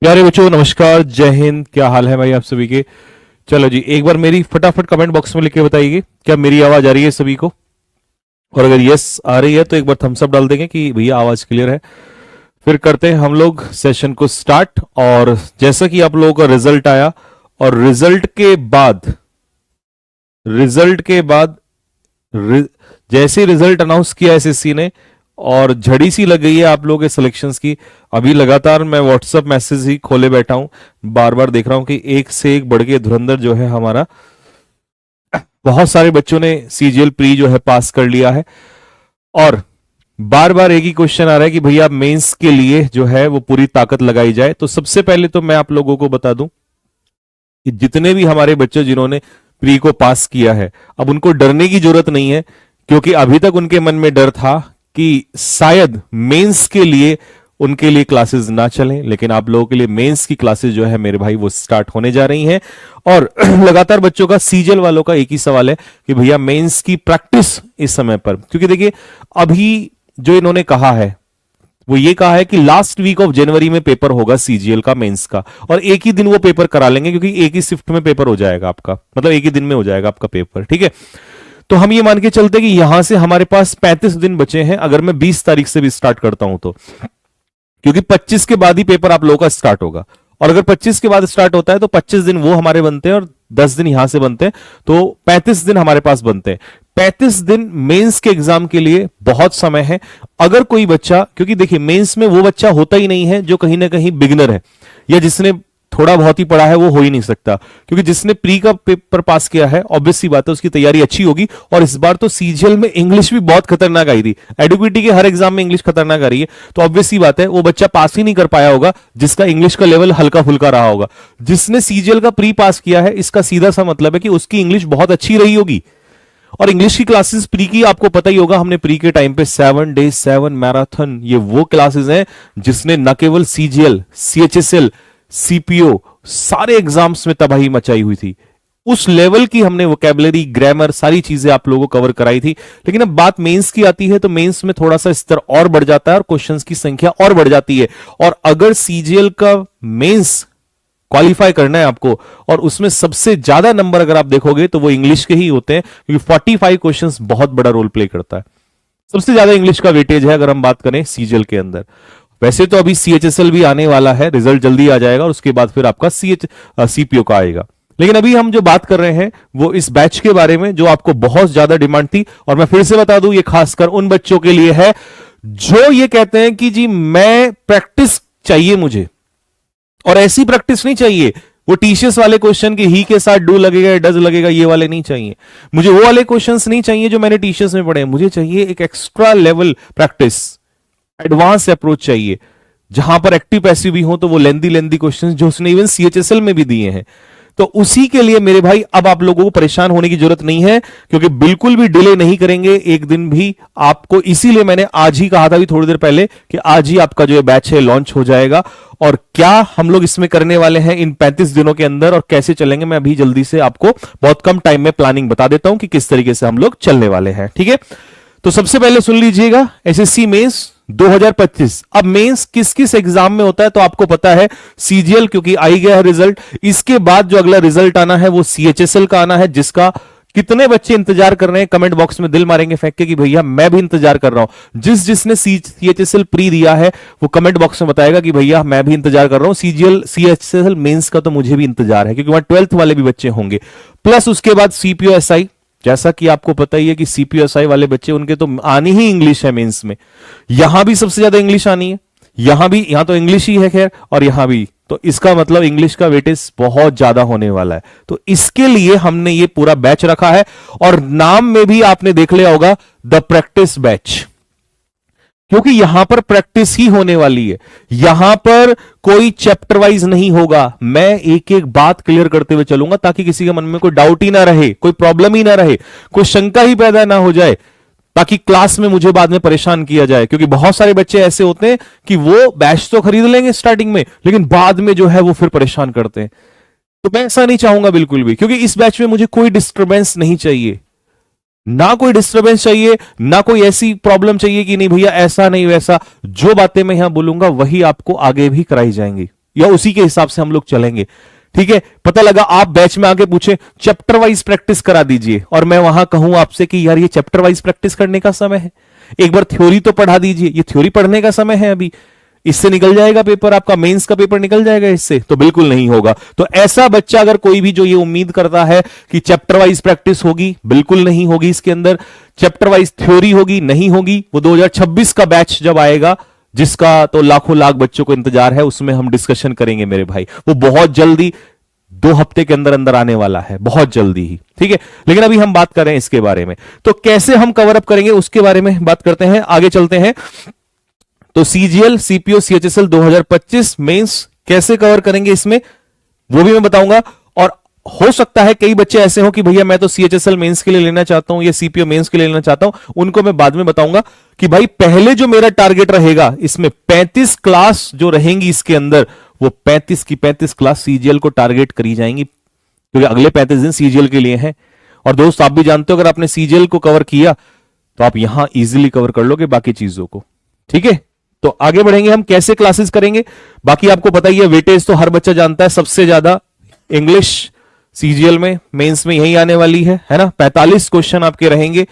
प्यारे बच्चों नमस्कार, जय हिंद। क्या हाल है भाई आप सभी के। चलो जी, एक बार मेरी फटाफट कमेंट बॉक्स में लिख के बताइए क्या मेरी आवाज आ रही है सभी को। और अगर यस आ रही है तो एक बार थम्स अप डाल देंगे कि भैया आवाज क्लियर है। फिर करते हैं हम लोग सेशन को स्टार्ट। और जैसा कि आप लोगों का रिजल्ट आया और रिजल्ट के बाद जैसे रिजल्ट अनाउंस किया एसएससी ने और झड़ी सी लग गई है आप लोगों के सिलेक्शंस की। अभी लगातार मैं व्हाट्सएप मैसेज ही खोले बैठा हूं, बार बार देख रहा हूं कि एक से एक बढ़ के धुरंधर जो है हमारा, बहुत सारे बच्चों ने सीजीएल प्री जो है पास कर लिया है। और बार बार एक ही क्वेश्चन आ रहा है कि भैया मेंस के लिए जो है वो पूरी ताकत लगाई जाए। तो सबसे पहले तो मैं आप लोगों को बता दूं कि जितने भी हमारे बच्चे जिन्होंने प्री को पास किया है, अब उनको डरने की जरूरत नहीं है, क्योंकि अभी तक उनके मन में डर था कि शायद मेंस के लिए उनके लिए क्लासेस ना चलें। लेकिन आप लोगों के लिए मेंस की क्लासेस जो है मेरे भाई वो स्टार्ट होने जा रही हैं। और लगातार बच्चों का सीजीएल वालों का एक ही सवाल है कि भैया मेंस की प्रैक्टिस इस समय पर, क्योंकि देखिए अभी जो इन्होंने कहा है वो ये कहा है कि लास्ट वीक ऑफ जनवरी में पेपर होगा सीजीएल का मेंस का, और एक ही दिन वो पेपर करा लेंगे, क्योंकि एक ही शिफ्ट में पेपर हो जाएगा आपका, मतलब एक ही दिन में हो जाएगा आपका पेपर। ठीक है, तो हम ये मान के चलते कि यहां से हमारे पास 35 दिन बचे हैं, अगर मैं 20 तारीख से भी स्टार्ट करता हूं तो, क्योंकि 25 के बाद ही पेपर आप लोगों का स्टार्ट होगा। और अगर 25 के बाद स्टार्ट होता है तो 25 दिन वो हमारे बनते हैं और 10 दिन यहां से बनते हैं, तो 35 दिन हमारे पास बनते हैं। 35 दिन मेंस के एग्जाम के लिए बहुत समय है। अगर कोई बच्चा, क्योंकि देखिए मेंस में वो बच्चा होता ही नहीं है जो कहीं ना कहीं बिगिनर है या जिसने थोड़ा बहुत ही पढ़ा है, वो हो ही नहीं सकता, क्योंकि जिसने प्री का पेपर पास किया है ऑब्वियस सी बात है उसकी तैयारी अच्छी होगी। और इस बार तो सीजीएल में इंग्लिश भी बहुत खतरनाक आई थी, एडुकेटी के हर एग्जाम में इंग्लिश खतरनाक आ रही है, तो ऑब्वियस सी बात है वो बच्चा पास ही नहीं कर पाया होगा जिसका इंग्लिश का लेवल हल्का फुल्का रहा होगा। जिसने सीजीएल का प्री पास किया है, इसका सीधा सा मतलब है कि उसकी इंग्लिश बहुत अच्छी रही होगी। और इंग्लिश की क्लासेस प्री की आपको पता ही होगा, हमने प्री के टाइम पे 7 days 7 मैराथन, ये वो क्लासेस हैं जिसने न केवल सीजीएल, सीएचएसएल, सीपीओ सारे एग्जाम्स में तबाही मचाई हुई थी। उस लेवल की हमने वोकैबुलरी, ग्रामर, सारी चीजें आप लोगों को कवर कराई थी। लेकिन अब बात मेंस की आती है तो मेंस में थोड़ा सा स्तर और बढ़ जाता है और क्वेश्चंस की संख्या और बढ़ जाती है। और अगर सीजीएल का मेंस क्वालिफाई करना है आपको, और उसमें सबसे ज्यादा नंबर अगर आप देखोगे तो वो इंग्लिश के ही होते हैं, क्योंकि 45 क्वेश्चंस बहुत बड़ा रोल प्ले करता है। सबसे ज्यादा इंग्लिश का वेटेज है अगर हम बात करें सीजीएल के अंदर। वैसे तो अभी सीएचएसएल भी आने वाला है, रिजल्ट जल्दी आ जाएगा और उसके बाद फिर आपका सीपीओ का आएगा। लेकिन अभी हम जो बात कर रहे हैं वो इस बैच के बारे में जो आपको बहुत ज्यादा डिमांड थी। और मैं फिर से बता दूं, ये खासकर उन बच्चों के लिए है जो ये कहते हैं कि जी मैं प्रैक्टिस चाहिए मुझे, और ऐसी प्रैक्टिस नहीं चाहिए वो टीसीएस वाले क्वेश्चन के ही के साथ डू लगेगा या डज लगेगा, ये वाले नहीं चाहिए मुझे। वो वाले क्वेश्चंस नहीं चाहिए जो मैंने टीसीएस में पढ़े। मुझे चाहिए एक extra level practice, advance approach चाहिए, जहां पर एक्टिव पैसिव भी हो, तो वो लेंदी क्वेश्चंस जो उसने इवन सीएचएसएल में भी दिए हैं। तो उसी के लिए मेरे भाई अब आप लोगों को परेशान होने की जरूरत नहीं है, क्योंकि बिल्कुल भी डिले नहीं करेंगे एक दिन भी आपको। इसीलिए मैंने आज ही कहा था, भी थोड़ी देर पहले, कि आज ही आपका जो बैच है लॉन्च हो जाएगा। और क्या हम लोग इसमें करने वाले हैं इन 35 दिनों के अंदर और कैसे चलेंगे, मैं अभी जल्दी से आपको बहुत कम टाइम में प्लानिंग बता देता हूं कि किस तरीके से हम लोग चलने वाले हैं। ठीक है, तो सबसे पहले सुन लीजिएगा एसएससी मेंस 2025। अब मेंस किस किस एग्जाम में होता है तो आपको पता है, सीजीएल क्योंकि आई गया है रिजल्ट, इसके बाद जो अगला रिजल्ट आना है वो सीएचएसएल का आना है, जिसका कितने बच्चे इंतजार कर रहे हैं कमेंट बॉक्स में दिल मारेंगे फेंक के कि भैया मैं भी इंतजार कर रहा हूं। जिसने सीएचएसएल प्री दिया है वो कमेंट बॉक्स में बताएगा कि भैया मैं भी इंतजार कर रहा हूं। सीजीएल सीएचएसएल मेंस का तो मुझे भी इंतजार है, क्योंकि वहां 12th वाले भी बच्चे होंगे, प्लस उसके बाद सीपीओ एसआई। जैसा कि आपको पता ही है कि सीपीएसआई वाले बच्चे, उनके तो आनी ही इंग्लिश है मेंस में। यहां भी सबसे ज्यादा इंग्लिश आनी है, यहां तो इंग्लिश ही है खैर, और यहां भी, तो इसका मतलब इंग्लिश का वेटेज बहुत ज्यादा होने वाला है। तो इसके लिए हमने ये पूरा बैच रखा है, और नाम में भी आपने देख लिया होगा द प्रैक्टिस बैच, क्योंकि यहां पर प्रैक्टिस ही होने वाली है। यहां पर कोई चैप्टर वाइज नहीं होगा। मैं एक एक बात क्लियर करते हुए चलूंगा ताकि किसी के मन में कोई डाउट ही ना रहे, कोई प्रॉब्लम ही ना रहे, कोई शंका ही पैदा ना हो जाए, ताकि क्लास में मुझे बाद में परेशान किया जाए। क्योंकि बहुत सारे बच्चे ऐसे होते हैं कि वो बैच तो खरीद लेंगे स्टार्टिंग में, लेकिन बाद में जो है वो फिर परेशान करते हैं। तो मैं ऐसा नहीं चाहूंगा बिल्कुल भी, क्योंकि इस बैच में मुझे कोई डिस्टर्बेंस नहीं चाहिए, ना कोई डिस्टरबेंस चाहिए, ना कोई ऐसी प्रॉब्लम चाहिए कि नहीं भैया ऐसा नहीं वैसा। जो बातें मैं यहां बोलूंगा वही आपको आगे भी कराई जाएंगी। या उसी के हिसाब से हम लोग चलेंगे। ठीक है, पता लगा आप बैच में आके पूछे चैप्टर वाइज प्रैक्टिस करा दीजिए, और मैं वहां कहूं आपसे कि यार ये चैप्टर वाइज प्रैक्टिस करने का समय है, एक बार थ्योरी तो पढ़ा दीजिए, ये थ्योरी पढ़ने का समय है अभी, इससे निकल जाएगा पेपर, आपका मेंस का पेपर निकल जाएगा इससे, तो बिल्कुल नहीं होगा। तो ऐसा बच्चा अगर कोई भी जो ये उम्मीद करता है कि चैप्टर वाइज प्रैक्टिस होगी, बिल्कुल नहीं होगी। इसके अंदर चैप्टर वाइज थ्योरी होगी, नहीं होगी। वो 2026 का बैच जब आएगा, जिसका तो लाखों लाख बच्चों को इंतजार है, उसमें हम डिस्कशन करेंगे मेरे भाई। वो बहुत जल्दी 2 हफ्ते के अंदर अंदर आने वाला है, बहुत जल्दी ही। ठीक है, लेकिन अभी हम बात कर रहे हैं इसके बारे में, तो कैसे हम कवर अप करेंगे उसके बारे में बात करते हैं, आगे चलते हैं। तो सीजीएल, सीपीओ, सीएचएसएल 2025 मेंस कैसे कवर करेंगे इसमें, वो भी मैं बताऊंगा। और हो सकता है कई बच्चे ऐसे हो कि भैया मैं तो सीएचएसएल मेंस के लिए लेना चाहता हूं या सीपीओ मेंस के लिए लेना चाहता हूं, उनको मैं बाद में बताऊंगा कि भाई पहले जो मेरा टारगेट रहेगा इसमें 35 क्लास जो रहेंगी इसके अंदर, वो 35 की 35 क्लास सीजीएल को टारगेट करी जाएंगी, क्योंकि अगले 35 दिन सीजीएल के लिए हैं। और दोस्त आप भी जानते हो, अगर आपने सीजीएल को कवर किया तो आप यहां इजीली कवर कर लोगे बाकी चीजों को। ठीक है, तो आगे बढ़ेंगे हम, कैसे क्लासेस करेंगे बाकी आपको पता ही है। वेटेज तो हर बच्चा जानता है, सबसे ज्यादा इंग्लिश सीजीएल में, मेंस में यही आने वाली है ना। 45 क्वेश्चन आपके रहेंगे,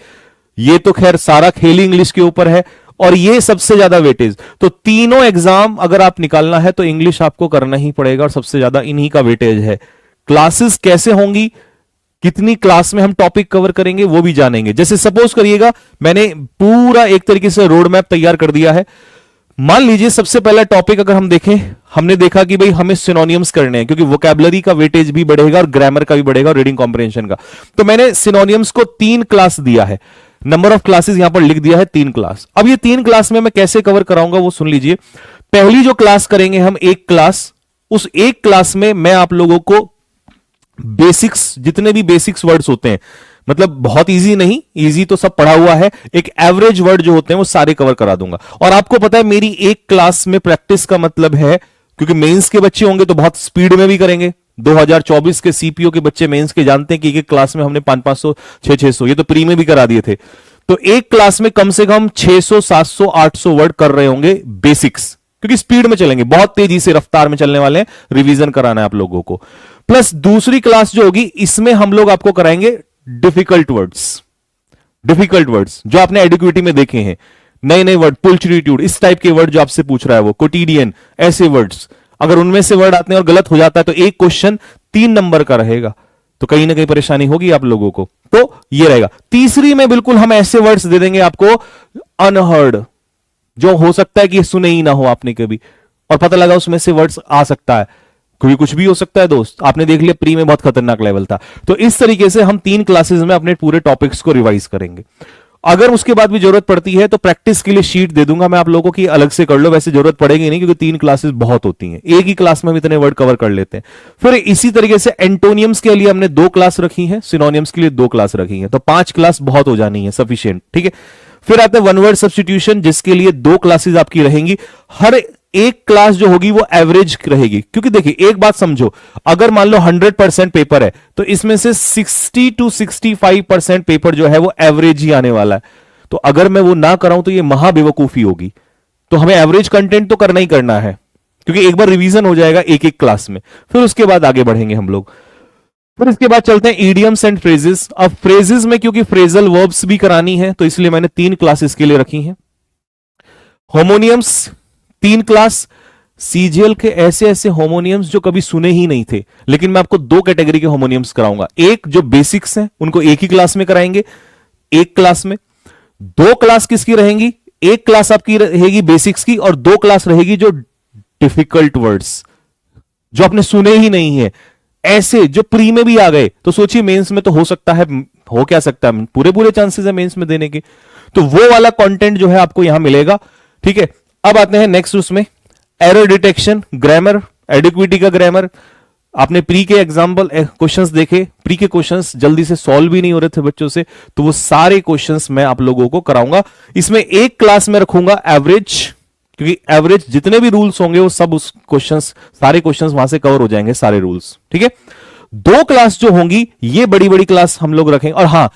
ये तो खैर सारा खेल इंग्लिश के ऊपर है, और ये सबसे ज्यादा वेटेज। तो तीनों एग्जाम अगर आप निकालना है तो इंग्लिश आपको करना ही पड़ेगा, और सबसे ज्यादा इन्हीं का वेटेज है। क्लासेस कैसे होंगी, कितनी क्लास में हम टॉपिक कवर करेंगे, वो भी जानेंगे। जैसे सपोज करिएगा मैंने पूरा एक तरीके से रोड मैप तैयार कर दिया है। मान लीजिए सबसे पहला टॉपिक अगर हम देखें, हमने देखा कि भाई हमें सिनोनियम्स करने हैं, क्योंकि वोकैबुलरी का वेटेज भी बढ़ेगा और ग्रामर का भी बढ़ेगा और रीडिंग कॉम्प्रिहेंशन का। तो मैंने सिनोनियम्स को 3 क्लास दिया है, नंबर ऑफ क्लासेस यहां पर लिख दिया है 3 क्लास। अब ये 3 क्लास में मैं कैसे कवर कराऊंगा वो सुन लीजिए। पहली जो क्लास करेंगे हम, एक क्लास, उस एक क्लास में मैं आप लोगों को बेसिक्स, जितने भी बेसिक्स वर्ड्स होते हैं, मतलब बहुत इजी नहीं, इजी तो सब पढ़ा हुआ है, एक एवरेज वर्ड जो होते हैं वो सारे कवर करा दूंगा। और आपको पता है मेरी एक क्लास में प्रैक्टिस का मतलब है, क्योंकि मेंस के बच्चे होंगे तो बहुत स्पीड में भी करेंगे। 2024 के सीपीओ के बच्चे मेंस के जानते हैं कि एक क्लास में हमने 500-500, 600-600, ये तो प्री में भी करा दिए थे। तो एक क्लास में कम से कम 600, 700, 800 वर्ड कर रहे होंगे बेसिक्स, क्योंकि स्पीड में चलेंगे, बहुत तेजी से रफ्तार में चलने वाले हैं, रिवीजन कराना है आप लोगों को। प्लस दूसरी क्लास जो होगी, इसमें हम लोग आपको कराएंगे डिफिकल्ट वर्ड्स, डिफिकल्ट वर्ड्स जो आपने एडिक्विटी में देखे हैं, नए नए वर्ड, पुल्चरिट्यूड, इस टाइप के वर्ड जो आपसे पूछ रहा है वो, कोटिडियन, ऐसे वर्ड्स। अगर उनमें से वर्ड आते हैं और गलत हो जाता है तो एक क्वेश्चन 3 नंबर का रहेगा, तो कहीं ना कहीं परेशानी होगी आप लोगों को। तो ये रहेगा। तीसरी में बिल्कुल हम ऐसे वर्ड्स दे देंगे आपको अनहर्ड, जो हो सकता है कि सुने ही ना हो आपने कभी, और पता लगा उसमें से वर्ड्स आ सकता है, क्योंकि कुछ भी हो सकता है दोस्त। आपने देख लिया प्री में बहुत खतरनाक लेवल था। तो इस तरीके से हम 3 क्लासेस में अपने पूरे टॉपिक्स को रिवाइज करेंगे। अगर उसके बाद भी जरूरत पड़ती है तो प्रैक्टिस के लिए शीट दे दूंगा मैं आप लोगों की, अलग से कर लो, वैसे जरूरत पड़ेगी नहीं, क्योंकि 3 क्लासेस बहुत होती हैं, एक ही क्लास में हम इतने वर्ड कवर कर लेते हैं। फिर इसी तरीके से एंटोनियम्स के लिए हमने 2 क्लास रखी हैं, सिनोनियम्स के लिए 2 क्लास रखी हैं, तो 5 क्लास बहुत हो जानी है, सफिशिएंट। ठीक है, फिर आते हैं वन वर्ड सब्स्टिट्यूशन, जिसके लिए 2 क्लासेस आपकी रहेंगी। हर एक क्लास जो होगी वो एवरेज रहेगी, क्योंकि देखिए एक बात समझो, अगर मान लो 100% पेपर है तो इसमें से 60 to 65% पेपर जो है वो एवरेज ही आने वाला है। तो अगर मैं वो ना कराऊं तो ये महाबेवकूफी होगी। तो हमें एवरेज कंटेंट तो करना ही करना है, क्योंकि एक बार रिवीजन हो जाएगा एक एक क्लास में, फिर उसके बाद आगे बढ़ेंगे हम लोग। फिर इसके बाद चलते हैं इडियम्स एंड फ्रेजेस। अब फ्रेजेस में क्योंकि फ्रेजल वर्ब्स भी करानी है तो इसलिए मैंने 3 क्लासेस के लिए रखी हैं। होमोनियम्स 3 क्लास, सीजीएल के ऐसे ऐसे होमोनियम्स जो कभी सुने ही नहीं थे, लेकिन मैं आपको 2 कैटेगरी के होमोनियम्स कराऊंगा। एक जो बेसिक्स हैं उनको एक ही क्लास में कराएंगे, एक क्लास में। 2 क्लास किसकी रहेंगी, एक क्लास आपकी रहेगी बेसिक्स की, और 2 क्लास रहेगी जो डिफिकल्ट वर्ड्स जो आपने सुने ही नहीं है, ऐसे जो प्री में भी आ गए। तो सोचिए मेंस में तो हो सकता है, हो क्या सकता है, पूरे पूरे चांसेस है मेंस में देने के। तो वो वाला कंटेंट जो है आपको यहां मिलेगा। ठीक है, अब आते हैं नेक्स्ट, उसमें एरर डिटेक्शन, ग्रामर, एडिक्विटी का ग्रामर। आपने प्री के एग्जाम्पल क्वेश्चंस देखे, प्री के क्वेश्चंस जल्दी से सॉल्व भी नहीं हो रहे थे बच्चों से, तो वो सारे क्वेश्चंस मैं आप लोगों को कराऊंगा। इसमें एक क्लास में रखूंगा एवरेज, क्योंकि एवरेज जितने भी रूल्स होंगे वो सब उस क्वेश्चंस, सारे क्वेश्चंस वहां से कवर हो जाएंगे, सारे रूल्स। ठीक है, 2 क्लास जो होंगी ये बड़ी बड़ी क्लास हम लोग रखेंगे। और हां,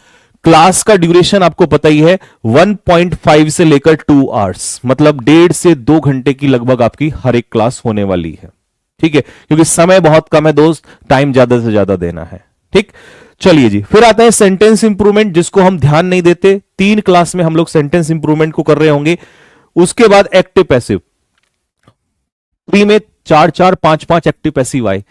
क्लास का ड्यूरेशन आपको पता ही है, 1.5 से लेकर 2 आवर्स, मतलब 1.5 से 2 घंटे की लगभग आपकी हर एक क्लास होने वाली है। ठीक है, क्योंकि समय बहुत कम है दोस्त, टाइम ज्यादा से ज्यादा देना है। ठीक, चलिए जी, फिर आता है सेंटेंस इंप्रूवमेंट, जिसको हम ध्यान नहीं देते। 3 क्लास में हम लोग सेंटेंस इंप्रूवमेंट को कर रहे होंगे। उसके बाद एक्टिव पैसिव, प्री में 4 5 एक्टिव पैसिव आए,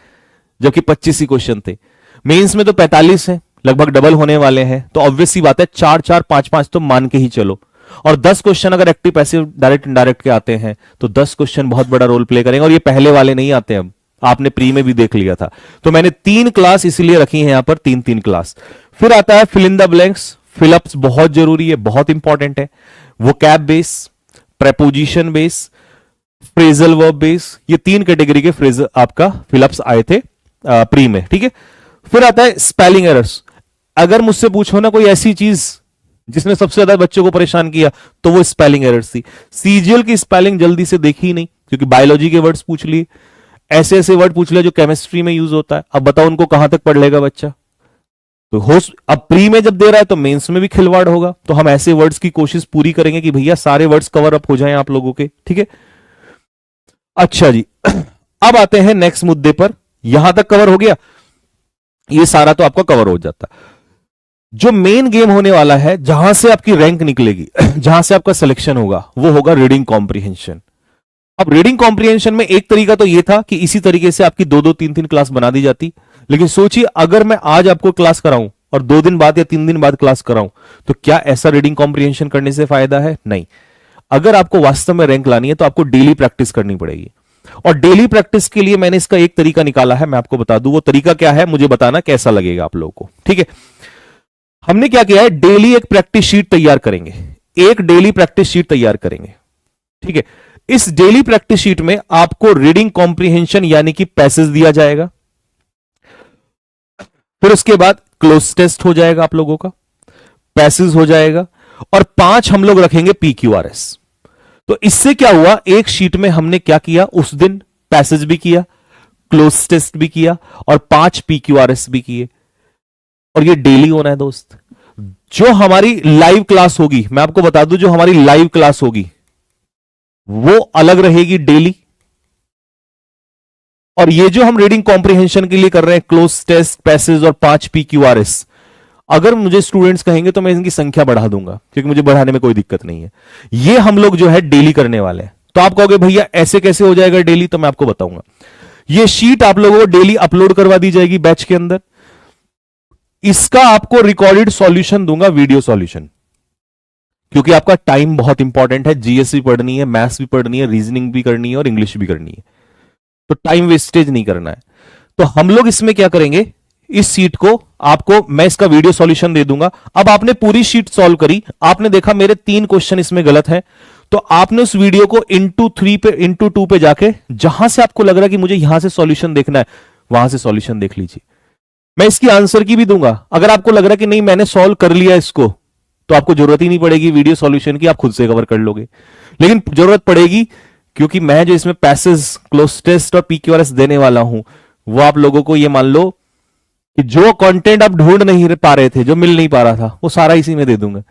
जबकि 25 ही क्वेश्चन थे। मेंस में तो 45 है, लगभग डबल होने वाले हैं, तो ऑब्वियस सी बात है 4 5 तो मान के ही चलो। और 10 क्वेश्चन अगर एक्टिव पैसिव डायरेक्ट इनडायरेक्ट के आते हैं तो 10 क्वेश्चन बहुत बड़ा रोल प्ले करेंगे, और ये पहले वाले नहीं आते, अब आपने प्री में भी देख लिया था। तो मैंने 3 क्लास इसीलिए रखी है यहां पर, 3 क्लास। फिर आता है fill in the blanks. Fill ups बहुत जरूरी है, बहुत इंपॉर्टेंट है। वो cab base, preposition base, phrasal verb base, ये 3 कैटेगरी के फ्रेज आपका फिलअप्स आए थे प्री में। ठीक है, फिर आता है स्पेलिंग एरर्स। अगर मुझसे पूछो ना कोई ऐसी चीज जिसने सबसे ज्यादा बच्चों को परेशान किया, तो वो स्पेलिंग एरर्स थी। सीजीएल की स्पेलिंग जल्दी से देखी ही नहीं, क्योंकि बायोलॉजी के वर्ड्स पूछ लिए, ऐसे ऐसे वर्ड पूछ लिया जो केमिस्ट्री में यूज होता है। अब बताओ उनको कहां तक पढ़ लेगा बच्चा। तो होस्ट अब प्री में जब दे रहा है तो मेंस में भी खिलवाड़ होगा। तो हम ऐसे वर्ड्स की कोशिश पूरी करेंगे कि भैया सारे वर्ड्स कवर अप हो जाएं आप लोगों के। ठीक है, अच्छा जी, अब आते हैं नेक्स्ट मुद्दे पर। यहां तक कवर हो गया, ये सारा तो आपका कवर हो जाता। जो मेन गेम होने वाला है, जहां से आपकी रैंक निकलेगी, जहां से आपका सिलेक्शन होगा, वो होगा रीडिंग कॉम्प्रिहेंशन। अब रीडिंग कॉम्प्रिहेंशन में एक तरीका तो ये था कि इसी तरीके से आपकी 2 2 3 3 क्लास बना दी जाती। लेकिन सोचिए, अगर मैं आज आपको क्लास कराऊं और 2 दिन बाद या 3 दिन बाद क्लास कराऊं, तो क्या ऐसा रीडिंग कॉम्प्रिहेंशन करने से फायदा है? नहीं। अगर आपको वास्तव में रैंक लानी है तो आपको डेली प्रैक्टिस करनी पड़ेगी। और डेली प्रैक्टिस के लिए मैंने इसका एक तरीका निकाला है, मैं आपको बता दूं वो तरीका क्या है, मुझे बताना कैसा लगेगा आप लोगों को। ठीक है, हमने क्या किया है, डेली एक प्रैक्टिस शीट तैयार करेंगे। एक डेली प्रैक्टिस शीट तैयार करेंगे। ठीक है, इस डेली प्रैक्टिस शीट में आपको रीडिंग कॉम्प्रिहेंशन यानी कि पैसेज दिया जाएगा। फिर उसके बाद क्लोज टेस्ट हो जाएगा आप लोगों का, पैसेज हो जाएगा, और 5 हम लोग रखेंगे PQRS। तो इससे क्या हुआ, एक शीट में हमने क्या किया, उस दिन पैसेज भी किया, क्लोज टेस्ट भी किया, और 5 PQRS भी किए। और ये डेली होना है दोस्त। जो हमारी लाइव क्लास होगी, मैं आपको बता दूं, जो हमारी लाइव क्लास होगी वो अलग रहेगी डेली। और ये जो हम रीडिंग कॉम्प्रिहेंशन के लिए कर रहे हैं, क्लोज टेस्ट, पैसेज और 5 PQRS, अगर मुझे स्टूडेंट्स कहेंगे तो मैं इनकी संख्या बढ़ा दूंगा, क्योंकि मुझे बढ़ाने में कोई दिक्कत नहीं है। ये हम लोग जो है डेली करने वाले हैं। तो आप कहोगे भैया ऐसे कैसे हो जाएगा डेली, तो मैं आपको बताऊंगा। ये शीट आप लोगों को डेली अपलोड करवा दी जाएगी बैच के अंदर। इसका आपको रिकॉर्डेड सॉल्यूशन दूंगा, वीडियो सॉल्यूशन, क्योंकि आपका टाइम बहुत इंपॉर्टेंट है। जीएस भी पढ़नी है, मैथ्स भी पढ़नी है, रीजनिंग भी करनी है और इंग्लिश भी करनी है। तो टाइम वेस्टेज नहीं करना है। तो हम लोग इसमें क्या करेंगे, इस सीट को आपको मैं इसका वीडियो सॉल्यूशन दे दूंगा। अब आपने पूरी शीट सॉल्व करी, आपने देखा मेरे 3 क्वेश्चन इसमें गलत हैं, तो आपने उस वीडियो को इंटू 2 पे जाके जहां से आपको लग रहा है कि मुझे यहां से सॉल्यूशन देखना है, वहां से सॉल्यूशन देख लीजिए। मैं इसकी आंसर की भी दूंगा। अगर आपको लग रहा है कि नहीं मैंने सॉल्व कर लिया इसको, तो आपको जरूरत ही नहीं पड़ेगी वीडियो सॉल्यूशन की, आप खुद से कवर कर लोगे। लेकिन जरूरत पड़ेगी, क्योंकि मैं जो इसमें पैसेज, क्लोज टेस्ट और PQRS देने वाला हूं, वो आप लोगों को ये मान लो कि जो कंटेंट आप ढूंढ नहीं पा रहे थे, जो मिल नहीं पा रहा था, वो सारा इसी में दे दूंगा।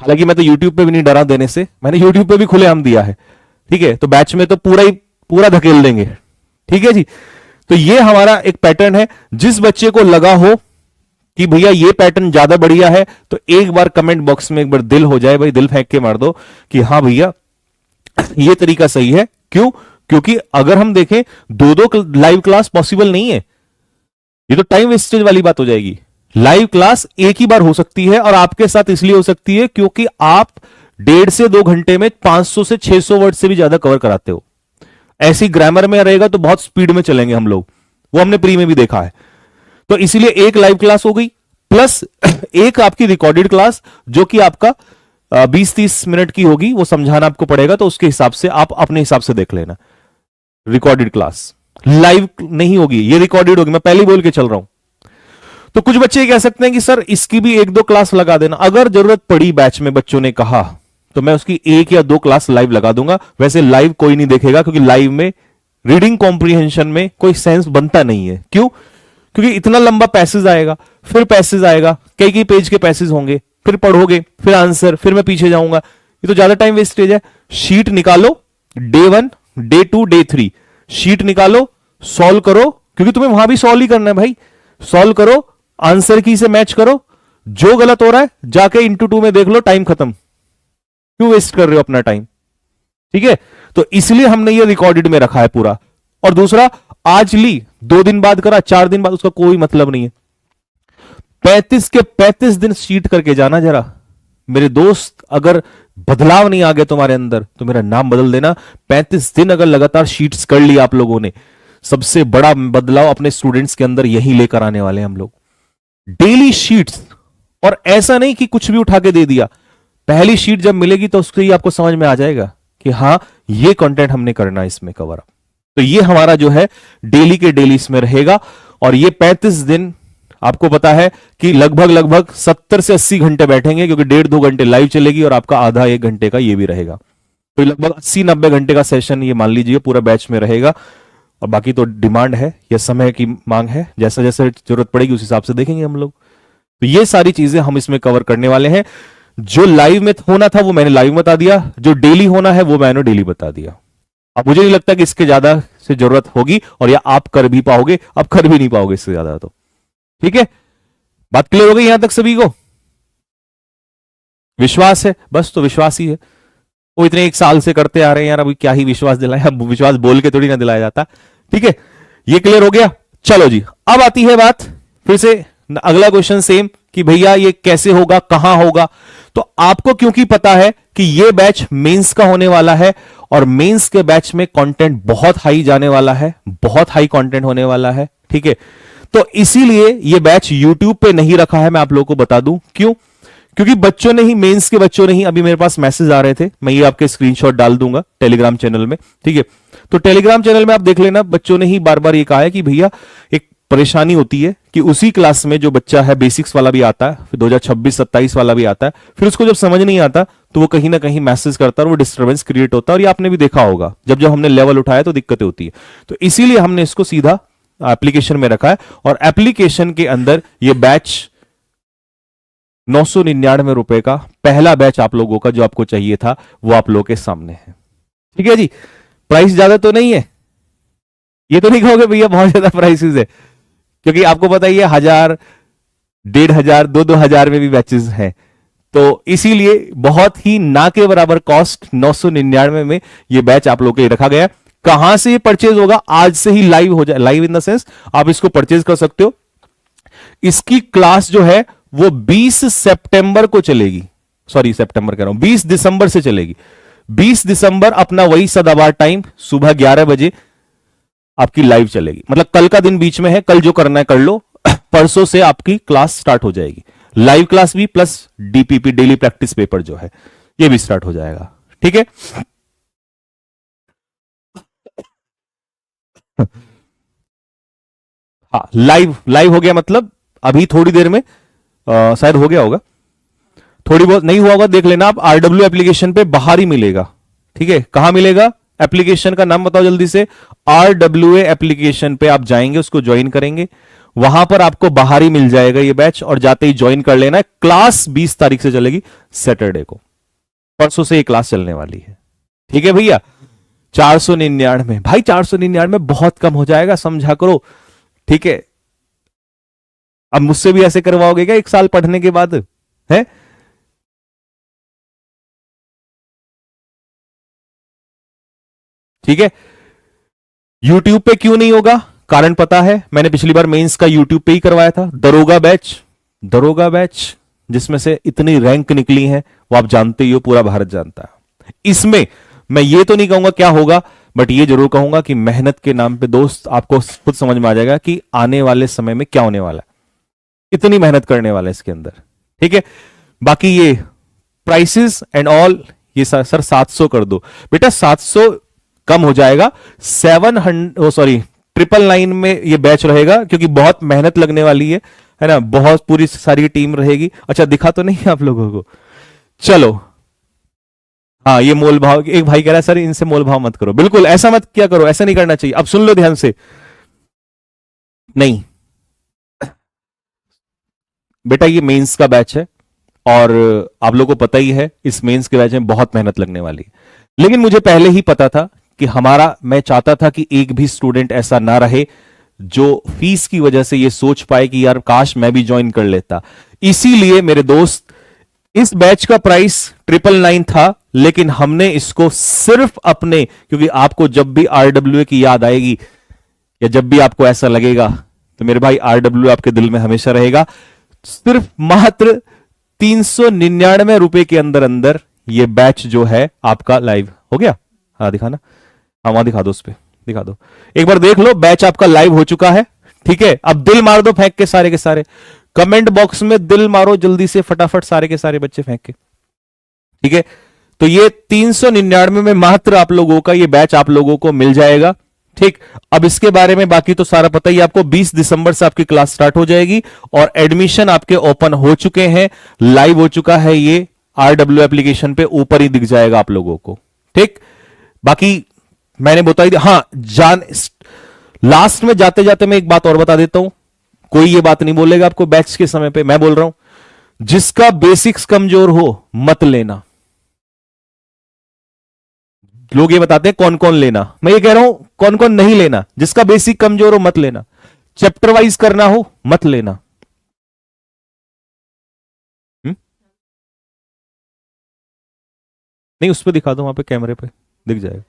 हालांकि मैं तो यूट्यूब पे भी नहीं डरा देने से, मैंने यूट्यूब पे भी खुलेआम दिया है। ठीक है, तो बैच में तो पूरा धकेल देंगे। ठीक है जी, तो ये हमारा एक पैटर्न है। जिस बच्चे को लगा हो कि भैया ये पैटर्न ज्यादा बढ़िया है, तो एक बार कमेंट बॉक्स में एक बार दिल हो जाए, भाई दिल फेंक के मार दो कि हाँ भैया ये तरीका सही है। क्यों? क्योंकि अगर हम देखें 2 लाइव क्लास पॉसिबल नहीं है, ये तो टाइम वेस्टेज वाली बात हो जाएगी। लाइव क्लास एक ही बार हो सकती है, और आपके साथ इसलिए हो सकती है क्योंकि आप 1.5 से 2 घंटे में 500 से 600 वर्ड से भी ज्यादा कवर कराते हो। ऐसी ग्रामर में रहेगा तो बहुत स्पीड में चलेंगे हम लोग, वो हमने प्री में भी देखा है। तो इसीलिए एक लाइव क्लास हो गई, प्लस एक आपकी रिकॉर्डेड क्लास, जो कि आपका 20-30 मिनट की होगी, वो समझाना आपको पड़ेगा, तो उसके हिसाब से आप अपने हिसाब से देख लेना। रिकॉर्डेड क्लास लाइव नहीं होगी, ये रिकॉर्डेड होगी, मैं पहले ही बोल के चल रहा हूं। तो कुछ बच्चे कह सकते हैं कि सर इसकी भी 1-2 क्लास लगा देना। अगर जरूरत पड़ी, बैच में बच्चों ने कहा, तो मैं उसकी 1 या 2 क्लास लाइव लगा दूंगा। वैसे लाइव कोई नहीं देखेगा, क्योंकि लाइव में रीडिंग कॉम्प्रिहेंशन में कोई सेंस बनता नहीं है। क्यों? क्योंकि इतना लंबा पैसेज आएगा, फिर पैसेज आएगा, कई पेज के पैसेज होंगे, फिर पढ़ोगे, फिर आंसर, फिर मैं पीछे जाऊंगा, ये तो ज्यादा टाइम वेस्टेज है। शीट निकालो, डे 1, डे 2, डे 3, शीट निकालो, सॉल्व करो, क्योंकि तुम्हें वहां भी सॉल्व ही करना है भाई। सॉल्व करो, आंसर की से मैच करो, जो गलत हो रहा है जाके इंटू 2 में देख लो, टाइम खत्म। क्यों वेस्ट कर रहे हो अपना टाइम? ठीक है, तो इसलिए हमने ये रिकॉर्डेड में रखा है पूरा। और दूसरा, आज ली 2 दिन बाद करा, 4 दिन बाद, उसका कोई मतलब नहीं है। 35 के 35 दिन शीट करके जाना जरा मेरे दोस्त। अगर बदलाव नहीं आ गया तुम्हारे अंदर तो मेरा नाम बदल देना। 35 दिन अगर लगातार शीट्स कर ली आप लोगों ने, सबसे बड़ा बदलाव अपने स्टूडेंट्स के अंदर यही लेकर आने वाले हैं हम लोग। डेली शीट्स, और ऐसा नहीं कि कुछ भी उठा के दे दिया। पहली शीट जब मिलेगी तो उससे ही आपको समझ में आ जाएगा कि हां ये कंटेंट हमने करना है इसमें कवर अप। तो ये हमारा जो है डेली के डेली इसमें रहेगा। और ये 35 दिन आपको पता है कि लगभग 70 से 80 घंटे बैठेंगे, क्योंकि 1.5-2 घंटे लाइव चलेगी और आपका आधा 1 घंटे का ये भी रहेगा। तो लगभग 80-90 घंटे का सेशन ये मान लीजिए पूरा बैच में रहेगा। और बाकी तो डिमांड है, यह समय की मांग है, जैसा जैसे जरूरत पड़ेगी उस हिसाब से देखेंगे हम लोग। तो ये सारी चीजें हम इसमें कवर करने वाले हैं। जो लाइव में होना था वो मैंने लाइव बता दिया, जो डेली होना है वो मैंने डेली बता दिया। अब मुझे नहीं लगता कि इसके ज्यादा से जरूरत होगी, और या आप कर भी पाओगे, अब कर भी नहीं पाओगे इससे ज्यादा। तो ठीक है, बात क्लियर हो गई यहां तक सभी को? विश्वास है बस, तो विश्वास ही है। वो इतने 1 साल से करते आ रहे हैं यार, अभी क्या ही विश्वास दिलाए। अब विश्वास बोल के थोड़ी ना दिलाया जाता। ठीक है, ये क्लियर हो गया। चलो जी, अब आती है बात फिर से अगला क्वेश्चन सेम, कि भैया ये कैसे होगा, कहां होगा। तो आपको क्योंकि पता है कि ये बैच मेंस का होने वाला है, और मेंस के बैच में कंटेंट बहुत हाई जाने वाला है, बहुत हाई कंटेंट होने वाला है। ठीक है, तो इसीलिए ये बैच YouTube पे नहीं रखा है। मैं आप लोगों को बता दूं क्यों, क्योंकि बच्चों ने ही, मेंस के बच्चों ने ही, अभी मेरे पास मैसेज आ रहे थे, मैं ये आपके स्क्रीनशॉट डाल दूंगा टेलीग्राम चैनल में। ठीक है, तो टेलीग्राम चैनल में आप देख लेना, बच्चों ने ही बार बार ये कहा है कि भैया एक परेशानी होती है कि उसी क्लास में जो बच्चा है बेसिक्स वाला भी आता है, फिर 2026-27 वाला भी आता है, फिर उसको जब समझ नहीं आता तो वो कहीं ना कहीं मैसेज करता है और वो डिस्टर्बेंस क्रिएट होता है। और ये आपने भी देखा होगा, जब जब हमने लेवल उठाया तो दिक्कतें होती है। तो इसीलिए हमने इसको सीधा एप्लीकेशन में रखा है, और एप्लीकेशन के अंदर ये बैच 999 रुपए का पहला बैच आप लोगों का जो आपको चाहिए था वो आप लोगों के सामने है। ठीक है जी, प्राइस ज्यादा तो नहीं है, ये तो नहीं कहोगे भैया बहुत ज्यादा प्राइसेस है, क्योंकि आपको पता ही है 1000, 1500, 2-2000 में भी बैचेस हैं। तो इसीलिए बहुत ही ना के बराबर कॉस्ट 999 में ये बैच आप लोगों के लिए रखा गया। कहां से ये परचेज होगा? आज से ही लाइव हो जाए, लाइव इन द सेंस आप इसको परचेज कर सकते हो। इसकी क्लास जो है वो 20 सितंबर को चलेगी, सॉरी सितंबर कह रहा हूं, 20 दिसंबर से चलेगी। 20 दिसंबर अपना वही सदाबहार टाइम, सुबह 11 बजे आपकी लाइव चलेगी। मतलब कल का दिन बीच में है, कल जो करना है कर लो, परसों से आपकी क्लास स्टार्ट हो जाएगी। लाइव क्लास भी plus DPP daily practice paper जो है ये भी स्टार्ट हो जाएगा। ठीक है, हाँ लाइव लाइव हो गया, मतलब अभी थोड़ी देर में शायद हो गया होगा, थोड़ी बहुत नहीं हुआ होगा देख लेना आप। आरडब्ल्यू एप्लीकेशन पे बाहर ही मिलेगा। ठीक है, कहां मिलेगा? एप्लीकेशन का नाम बताओ जल्दी से। आरडब्ल्यूए एप्लीकेशन पे आप जाएंगे, उसको ज्वाइन करेंगे, वहां पर आपको बाहर ही मिल जाएगा ये बैच, और जाते ही ज्वाइन कर लेना है। क्लास 20 तारीख से चलेगी, सैटरडे को, परसों से ये क्लास चलने वाली है। ठीक है भैया, 499 भाई, 499 बहुत कम हो जाएगा, समझा करो। ठीक है, अब मुझसे भी ऐसे करवाओगे क्या 1 साल पढ़ने के बाद है? ठीक है, यूट्यूब पे क्यों नहीं होगा? कारण पता है, मैंने पिछली बार मेंस का यूट्यूब पे ही करवाया था। दरोगा बैच जिसमें से इतनी रैंक निकली है वो आप जानते ही हो, पूरा भारत जानता है। इसमें मैं ये तो नहीं कहूंगा क्या होगा, बट ये जरूर कहूंगा कि मेहनत के नाम पे दोस्त आपको खुद समझ में आ जाएगा कि आने वाले समय में क्या होने वाला है, इतनी मेहनत करने वाला है इसके अंदर। ठीक है, बाकी ये प्राइसेस एंड ऑल, ये सर 700 कर दो बेटा, 700 कम हो जाएगा। 700 सॉरी 999 में ये बैच रहेगा, क्योंकि बहुत मेहनत लगने वाली है ना, बहुत पूरी सारी टीम रहेगी। अच्छा दिखा तो नहीं आप लोगों को? चलो, हाँ ये मोल भाव, एक भाई कह रहा है सर इनसे मोल भाव मत करो। बिल्कुल ऐसा मत क्या करो, ऐसा नहीं करना चाहिए। अब सुन लो ध्यान से, नहीं बेटा ये मेंस का बैच है, और आप लोगों को पता ही है इस मेंस के बैच में बहुत मेहनत लगने वाली है। लेकिन मुझे पहले ही पता था कि मैं चाहता था कि एक भी स्टूडेंट ऐसा ना रहे जो फीस की वजह से ये सोच पाए कि यार काश मैं भी ज्वाइन कर लेता। इसीलिए मेरे दोस्त, इस बैच का प्राइस 999 था, लेकिन हमने इसको सिर्फ अपने, क्योंकि आपको जब भी आरडब्ल्यूए की याद आएगी या जब भी आपको ऐसा लगेगा तो मेरे भाई आरडब्ल्यूए आपके दिल में हमेशा रहेगा, सिर्फ मात्र 399 रुपए के अंदर अंदर ये बैच जो है आपका लाइव हो गया। हाँ दिखाना, हाँ वहां दिखा दो, उस पर दिखा दो, एक बार देख लो, बैच आपका लाइव हो चुका है। ठीक है, अब दिल मार दो फेंक के सारे कमेंट बॉक्स में दिल मारो जल्दी से फटाफट, सारे के सारे बच्चे फेंक के। ठीक है, तो ये 399 में मात्र आप लोगों का ये बैच आप लोगों को मिल जाएगा। ठीक, अब इसके बारे में बाकी तो सारा पता ही आपको। 20 दिसंबर से आपकी क्लास स्टार्ट हो जाएगी और एडमिशन आपके ओपन हो चुके हैं, लाइव हो चुका है, ये आरडब्ल्यू एप्लीकेशन पे ऊपर ही दिख जाएगा आप लोगों को। ठीक, बाकी मैंने बता ही दिया। हाँ, लास्ट में जाते जाते मैं एक बात और बता देता हूं, कोई ये बात नहीं बोलेगा आपको बैच के समय पे, मैं बोल रहा हूं, जिसका बेसिक्स कमजोर हो मत लेना। लोग ये बताते हैं कौन कौन लेना, मैं ये कह रहा हूं कौन कौन नहीं लेना। जिसका बेसिक कमजोर हो मत लेना, चैप्टर वाइज करना हो मत लेना। नहीं, उस पर दिखा दो, वहां पे कैमरे पे दिख जाएगा।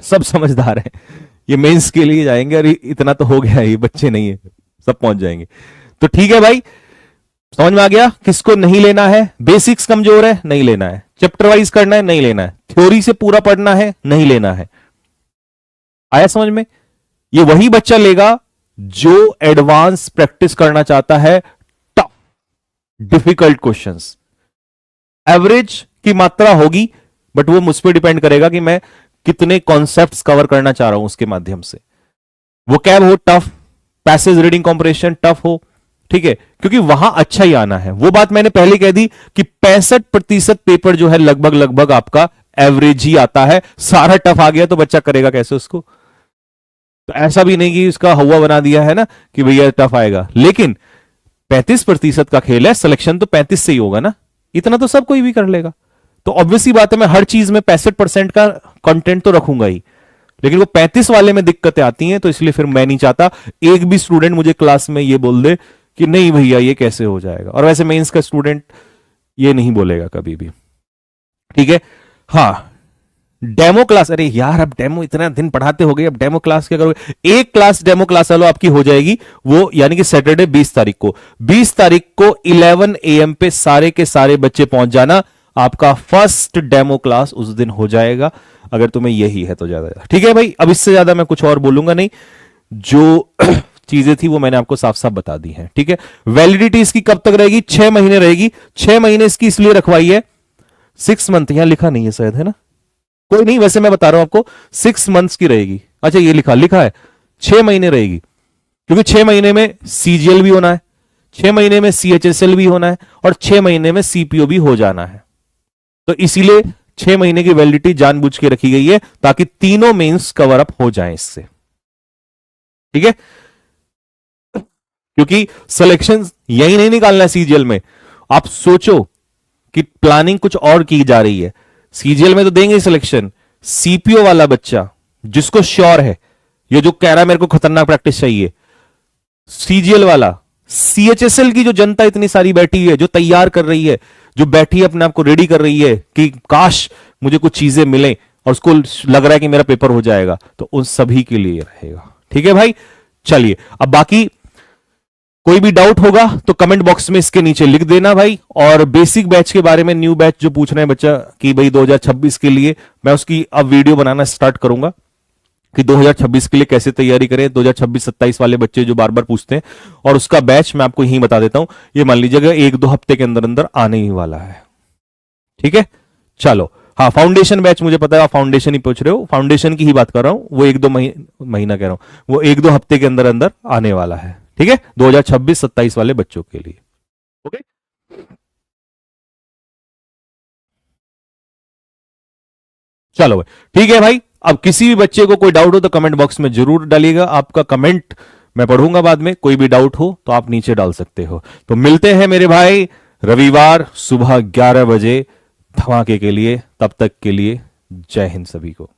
सब समझदार हैं, ये मेंस के लिए जाएंगे, और इतना तो हो गया, ये बच्चे नहीं है, सब पहुंच जाएंगे। तो ठीक है भाई, समझ में आ गया किसको नहीं लेना है। बेसिक्स कमजोर है, नहीं लेना है। चैप्टर वाइज करना है, नहीं लेना है। थ्योरी से पूरा पढ़ना है, नहीं लेना है। आया समझ में? ये वही बच्चा लेगा जो एडवांस प्रैक्टिस करना चाहता है, टफ डिफिकल्ट क्वेश्चंस। एवरेज की मात्रा होगी, बट वो मुझ पर डिपेंड करेगा कि मैं कितने कॉन्सेप्ट्स कवर करना चाह रहा हूं उसके माध्यम से। वो कैब हो tough, passage reading comprehension tough हो, ठीक है, क्योंकि वहां अच्छा ही आना है। वो बात मैंने पहले कह दी कि 65% पेपर जो है लगभग लगभग आपका एवरेज ही आता है। सारा टफ आ गया तो बच्चा करेगा कैसे उसको? तो ऐसा भी नहीं कि उसका हवा बना दिया है ना कि भैया टफ आएगा, लेकिन 35% का खेल है, सिलेक्शन तो 35 से ही होगा ना, इतना तो सब कोई भी कर लेगा। तो ऑब्वियसली बात है, मैं हर चीज में 65% का कंटेंट तो रखूंगा ही, लेकिन वो 35 वाले में दिक्कतें आती हैं, तो इसलिए फिर मैं नहीं चाहता एक भी स्टूडेंट मुझे क्लास में ये बोल दे कि नहीं भैया ये कैसे हो जाएगा। और वैसे मेंस का स्टूडेंट ये नहीं बोलेगा कभी भी, ठीक है। हाँ, डेमो क्लास, अरे यार अब डेमो इतना दिन पढ़ाते हो गए, अब डेमो क्लास क्या करोगे? एक क्लास डेमो क्लास वालों आपकी हो जाएगी, वो यानी कि सैटरडे 20 तारीख को, 20 तारीख को 11 AM पे सारे के सारे बच्चे पहुंच जाना, आपका फर्स्ट डेमो क्लास उस दिन हो जाएगा, अगर तुम्हें यही है तो ज्यादा। ठीक है भाई, अब इससे ज्यादा मैं कुछ और बोलूंगा नहीं, जो चीजें थी वो मैंने आपको साफ साफ बता दी हैं। ठीक है, वैलिडिटी इसकी कब तक रहेगी? 6 महीने रहेगी। 6 महीने इसकी इसलिए रखवाई है, 6 मंथ यहां लिखा नहीं है शायद, है ना? कोई नहीं, वैसे मैं बता रहा हूं आपको, 6 मंथ्स की रहेगी। अच्छा ये लिखा है 6 महीने रहेगी, क्योंकि 6 महीने में CGL भी होना है, 6 महीने में CHSL भी होना है, और 6 महीने में CPO भी हो जाना है। तो इसीलिए 6 महीने की वैलिडिटी जानबूझ के रखी गई है, ताकि तीनों मेंस कवर अप हो जाएं इससे। ठीक है, क्योंकि सिलेक्शन यही नहीं निकालना है CGL में। आप सोचो कि प्लानिंग कुछ और की जा रही है, CGL में तो देंगे सिलेक्शन, CPO वाला बच्चा जिसको श्योर है, ये जो कह रहा है मेरे को खतरनाक प्रैक्टिस चाहिए, CGL वाला, CHSL की जो जनता इतनी सारी बैठी है, जो तैयार कर रही है, जो बैठी है अपने आप को रेडी कर रही है कि काश मुझे कुछ चीजें मिले, और उसको लग रहा है कि मेरा पेपर हो जाएगा, तो उन सभी के लिए रहेगा। ठीक है भाई, चलिए अब बाकी कोई भी डाउट होगा तो कमेंट बॉक्स में इसके नीचे लिख देना भाई। और बेसिक बैच के बारे में, न्यू बैच जो पूछ रहे हैं बच्चा कि भाई 2026 के लिए, मैं उसकी अब वीडियो बनाना स्टार्ट करूंगा कि 2026 के लिए कैसे तैयारी करें, 2026-27 वाले बच्चे जो बार बार पूछते हैं, और उसका बैच मैं आपको यही बता देता हूं, ये मान लीजिएगा 1-2 हफ्ते के अंदर अंदर आने ही वाला है। ठीक है, चलो। हाँ, फाउंडेशन बैच मुझे पता है आप फाउंडेशन ही पूछ रहे हो, फाउंडेशन की ही बात कर रहा हूं, वो 1-2 महीना कह रहा हूं, वो 1-2 हफ्ते के अंदर अंदर आने वाला है। ठीक है, 2026-27 वाले बच्चों के लिए। ओके, चलो ठीक है भाई। अब किसी भी बच्चे को कोई डाउट हो तो कमेंट बॉक्स में जरूर डालिएगा, आपका कमेंट मैं पढ़ूंगा बाद में। कोई भी डाउट हो तो आप नीचे डाल सकते हो। तो मिलते हैं मेरे भाई रविवार सुबह 11 बजे धमाके के लिए। तब तक के लिए जय हिंद सभी को।